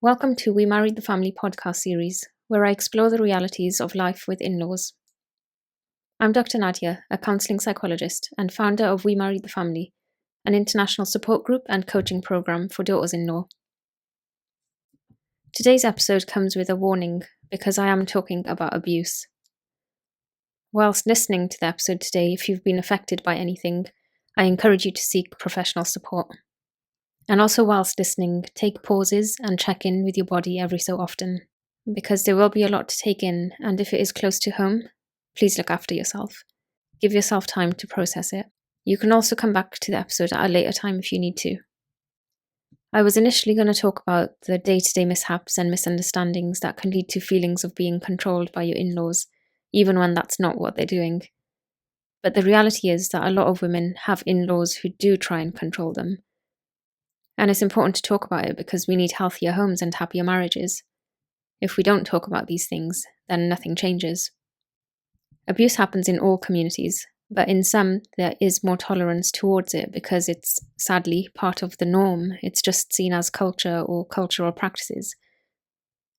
Welcome to We Married the Family podcast series, where I explore the realities of life with in-laws. I'm Dr. Nadia, a counselling psychologist and founder of We Married the Family, an international support group and coaching program for daughters-in-law. Today's episode comes with a warning because I am talking about abuse. Whilst listening to the episode today, if you've been affected by anything, I encourage you to seek professional support. And also whilst listening, take pauses and check in with your body every so often, because there will be a lot to take in, and if it is close to home, please look after yourself. Give yourself time to process it. You can also come back to the episode at a later time if you need to. I was initially going to talk about the day-to-day mishaps and misunderstandings that can lead to feelings of being controlled by your in-laws, even when that's not what they're doing. But the reality is that a lot of women have in-laws who do try and control them. And it's important to talk about it because we need healthier homes and happier marriages. If we don't talk about these things, then nothing changes. Abuse happens in all communities, but in some there is more tolerance towards it because it's sadly part of the norm. It's just seen as culture or cultural practices.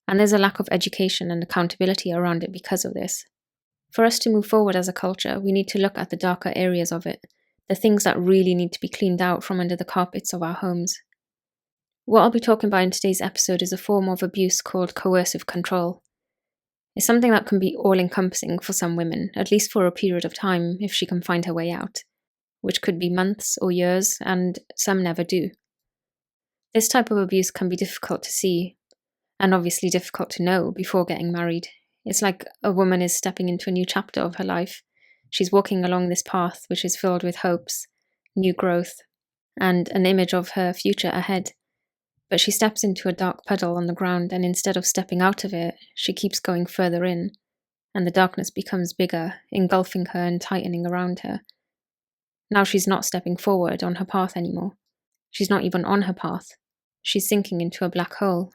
And there's a lack of education and accountability around it because of this. For us to move forward as a culture, we need to look at the darker areas of it, the things that really need to be cleaned out from under the carpets of our homes. What I'll be talking about in today's episode is a form of abuse called coercive control. It's something that can be all-encompassing for some women, at least for a period of time if she can find her way out, which could be months or years, and some never do. This type of abuse can be difficult to see, and obviously difficult to know before getting married. It's like a woman is stepping into a new chapter of her life. She's walking along this path which is filled with hopes, new growth, and an image of her future ahead. But she steps into a dark puddle on the ground, and instead of stepping out of it, she keeps going further in, and the darkness becomes bigger, engulfing her and tightening around her. Now she's not stepping forward on her path anymore. She's not even on her path. She's sinking into a black hole.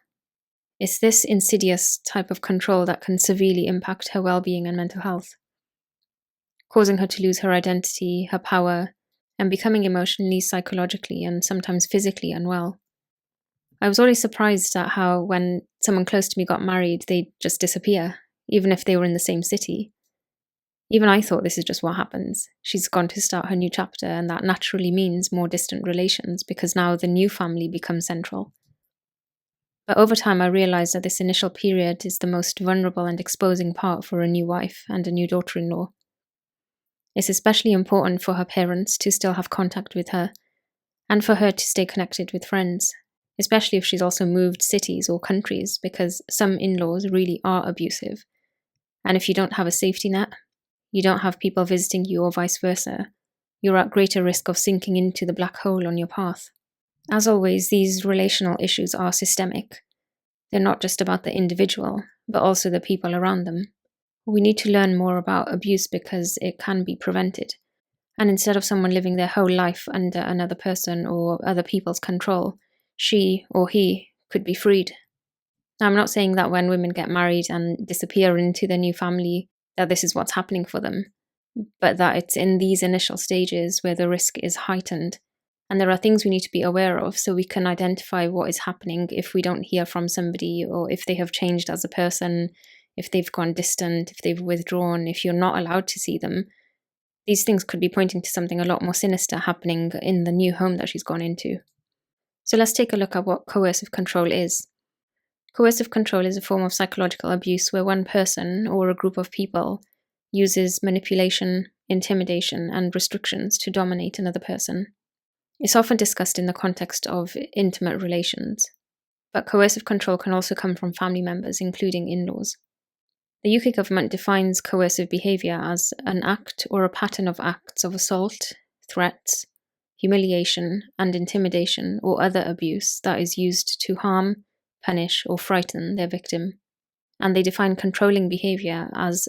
It's this insidious type of control that can severely impact her well-being and mental health, causing her to lose her identity, her power, and becoming emotionally, psychologically, and sometimes physically unwell. I was always surprised at how when someone close to me got married, they'd just disappear, even if they were in the same city. Even I thought this is just what happens. She's gone to start her new chapter, and that naturally means more distant relations because now the new family becomes central. But over time, I realized that this initial period is the most vulnerable and exposing part for a new wife and a new daughter-in-law. It's especially important for her parents to still have contact with her, and for her to stay connected with friends, especially if she's also moved cities or countries, because some in-laws really are abusive. And if you don't have a safety net, you don't have people visiting you or vice versa, you're at greater risk of sinking into the black hole on your path. As always, these relational issues are systemic. They're not just about the individual, but also the people around them. We need to learn more about abuse because it can be prevented. And instead of someone living their whole life under another person or other people's control, she or he could be freed. Now, I'm not saying that when women get married and disappear into their new family, that this is what's happening for them, but that it's in these initial stages where the risk is heightened. And there are things we need to be aware of so we can identify what is happening if we don't hear from somebody, or if they have changed as a person, if they've gone distant, if they've withdrawn, if you're not allowed to see them. These things could be pointing to something a lot more sinister happening in the new home that she's gone into. So let's take a look at what coercive control is. Coercive control is a form of psychological abuse where one person or a group of people uses manipulation, intimidation, and restrictions to dominate another person. It's often discussed in the context of intimate relations, but coercive control can also come from family members, including in-laws. The UK government defines coercive behaviour as an act or a pattern of acts of assault, threats, humiliation, and intimidation or other abuse that is used to harm, punish, or frighten their victim. And they define controlling behaviour as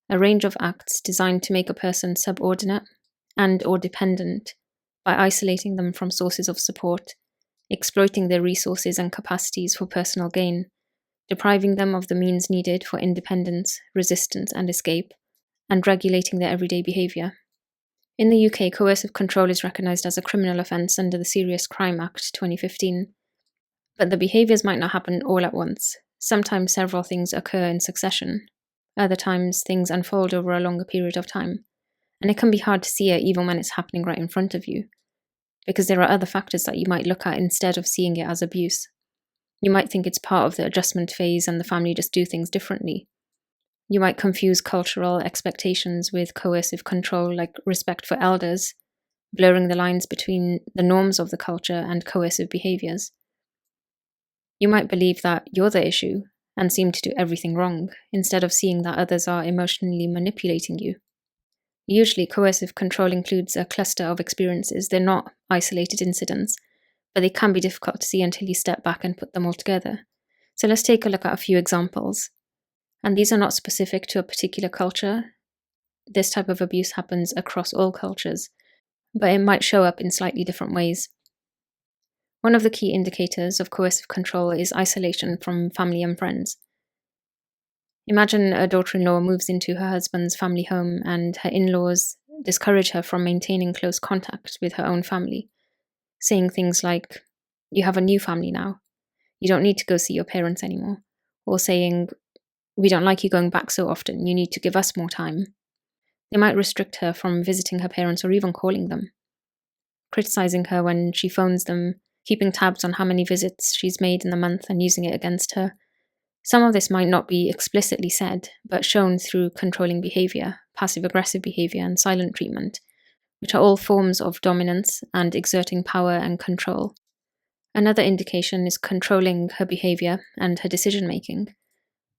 a range of acts designed to make a person subordinate and or dependent by isolating them from sources of support, exploiting their resources and capacities for personal gain, depriving them of the means needed for independence, resistance, and escape, and regulating their everyday behaviour. In the UK, coercive control is recognised as a criminal offence under the Serious Crime Act 2015, But the behaviors might not happen all at once. Sometimes several things occur in succession. Other times, things unfold over a longer period of time. And it can be hard to see it even when it's happening right in front of you, because there are other factors that you might look at instead of seeing it as abuse. You might think it's part of the adjustment phase and the family just do things differently. You might confuse cultural expectations with coercive control, like respect for elders, blurring the lines between the norms of the culture and coercive behaviors. You might believe that you're the issue and seem to do everything wrong, instead of seeing that others are emotionally manipulating you. Usually, coercive control includes a cluster of experiences. They're not isolated incidents, but they can be difficult to see until you step back and put them all together. So let's take a look at a few examples. And these are not specific to a particular culture. This type of abuse happens across all cultures, but it might show up in slightly different ways. One of the key indicators of coercive control is isolation from family and friends. Imagine a daughter-in-law moves into her husband's family home and her in-laws discourage her from maintaining close contact with her own family, saying things like, "You have a new family now. You don't need to go see your parents anymore." Or saying, "We don't like you going back so often. You need to give us more time." They might restrict her from visiting her parents or even calling them, criticizing her when she phones them, keeping tabs on how many visits she's made in the month and using it against her. Some of this might not be explicitly said, but shown through controlling behavior, passive-aggressive behavior, and silent treatment, which are all forms of dominance and exerting power and control. Another indication is controlling her behavior and her decision-making.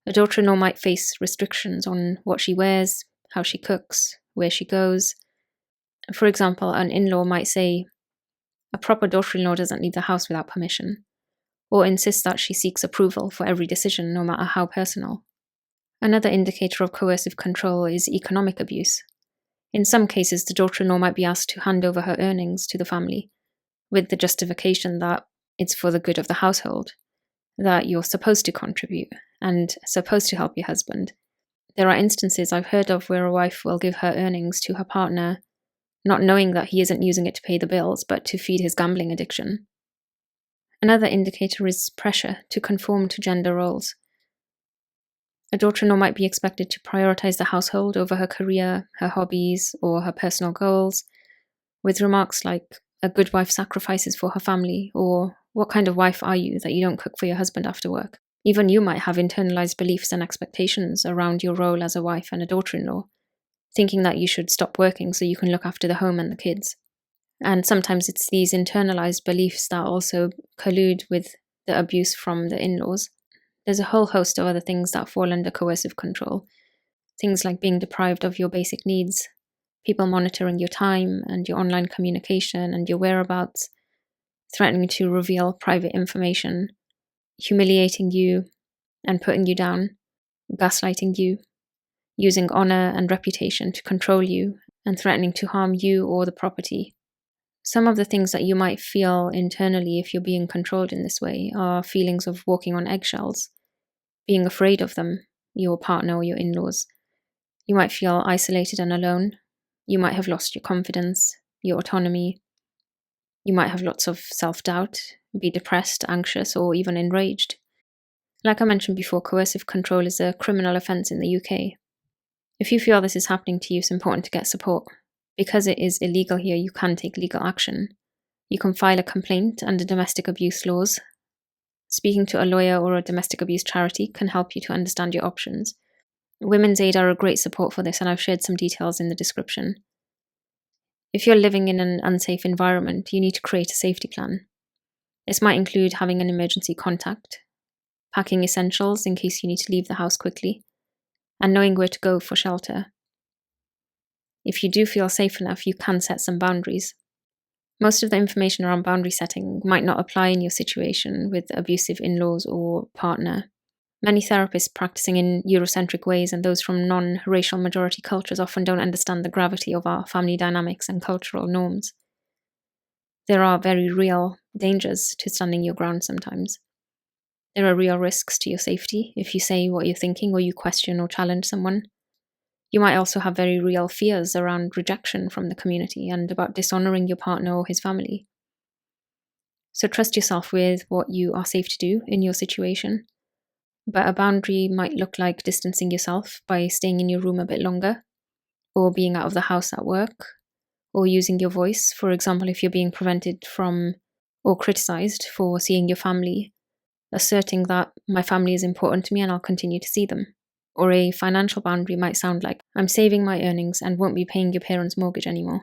A daughter-in-law might face restrictions on what she wears, how she cooks, where she goes. For example, an in-law might say, "A proper daughter-in-law doesn't leave the house without permission," or insist that she seeks approval for every decision, no matter how personal. Another indicator of coercive control is economic abuse. In some cases, the daughter-in-law might be asked to hand over her earnings to the family, with the justification that it's for the good of the household, that you're supposed to contribute and supposed to help your husband. There are instances I've heard of where a wife will give her earnings to her partner, not knowing that he isn't using it to pay the bills, but to feed his gambling addiction. Another indicator is pressure to conform to gender roles. A daughter-in-law might be expected to prioritize the household over her career, her hobbies, or her personal goals, with remarks like, "A good wife sacrifices for her family," or "What kind of wife are you that you don't cook for your husband after work?" Even you might have internalized beliefs and expectations around your role as a wife and a daughter-in-law, thinking that you should stop working so you can look after the home and the kids. And sometimes it's these internalized beliefs that also collude with the abuse from the in-laws. There's a whole host of other things that fall under coercive control. Things like being deprived of your basic needs, people monitoring your time and your online communication and your whereabouts, threatening to reveal private information, humiliating you and putting you down, gaslighting you, using honor and reputation to control you, and threatening to harm you or the property. Some of the things that you might feel internally if you're being controlled in this way are feelings of walking on eggshells, being afraid of them, your partner or your in-laws. You might feel isolated and alone. You might have lost your confidence, your autonomy. You might have lots of self-doubt, be depressed, anxious, or even enraged. Like I mentioned before, coercive control is a criminal offence in the UK. If you feel this is happening to you, it's important to get support. Because it is illegal here, you can take legal action. You can file a complaint under domestic abuse laws. Speaking to a lawyer or a domestic abuse charity can help you to understand your options. Women's Aid are a great support for this, and I've shared some details in the description. If you're living in an unsafe environment, you need to create a safety plan. This might include having an emergency contact, packing essentials in case you need to leave the house quickly, and knowing where to go for shelter. If you do feel safe enough, you can set some boundaries. Most of the information around boundary setting might not apply in your situation with abusive in-laws or partner. Many therapists practicing in Eurocentric ways and those from non-racial majority cultures often don't understand the gravity of our family dynamics and cultural norms. There are very real dangers to standing your ground sometimes. There are real risks to your safety if you say what you're thinking or you question or challenge someone. You might also have very real fears around rejection from the community and about dishonoring your partner or his family. So trust yourself with what you are safe to do in your situation. But a boundary might look like distancing yourself by staying in your room a bit longer, or being out of the house at work, or using your voice. For example, if you're being prevented from or criticized for seeing your family, asserting that my family is important to me and I'll continue to see them. Or a financial boundary might sound like, I'm saving my earnings and won't be paying your parents' mortgage anymore.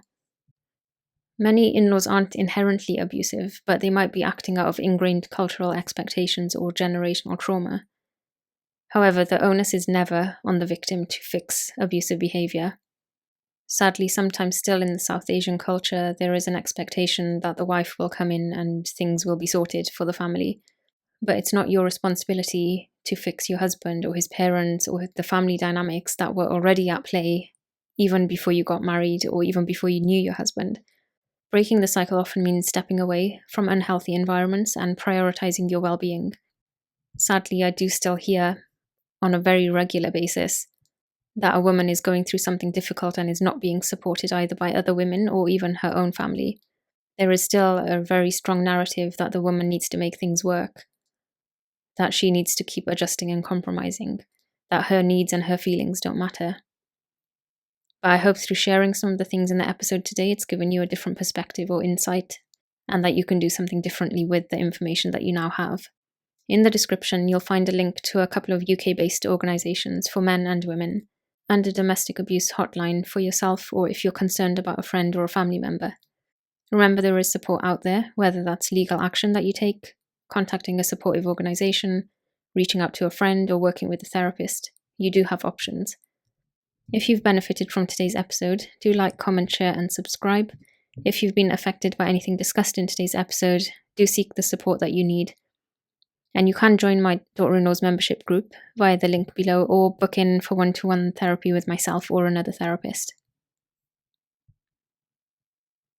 Many in-laws aren't inherently abusive, but they might be acting out of ingrained cultural expectations or generational trauma. However, the onus is never on the victim to fix abusive behavior. Sadly, sometimes still in the South Asian culture, there is an expectation that the wife will come in and things will be sorted for the family. But it's not your responsibility to fix your husband or his parents or the family dynamics that were already at play even before you got married or even before you knew your husband. Breaking the cycle often means stepping away from unhealthy environments and prioritizing your well-being. Sadly, I do still hear on a very regular basis that a woman is going through something difficult and is not being supported either by other women or even her own family. There is still a very strong narrative that the woman needs to make things work, that she needs to keep adjusting and compromising, that her needs and her feelings don't matter. But I hope through sharing some of the things in the episode today, it's given you a different perspective or insight, and that you can do something differently with the information that you now have. In the description, you'll find a link to a couple of UK-based organisations for men and women, and a domestic abuse hotline for yourself or if you're concerned about a friend or a family member. Remember, there is support out there, whether that's legal action that you take, contacting a supportive organisation, reaching out to a friend, or working with a therapist. You do have options. If you've benefited from today's episode, do like, comment, share, and subscribe. If you've been affected by anything discussed in today's episode, do seek the support that you need. And you can join my daughter-in-law's membership group via the link below or book in for one-to-one therapy with myself or another therapist.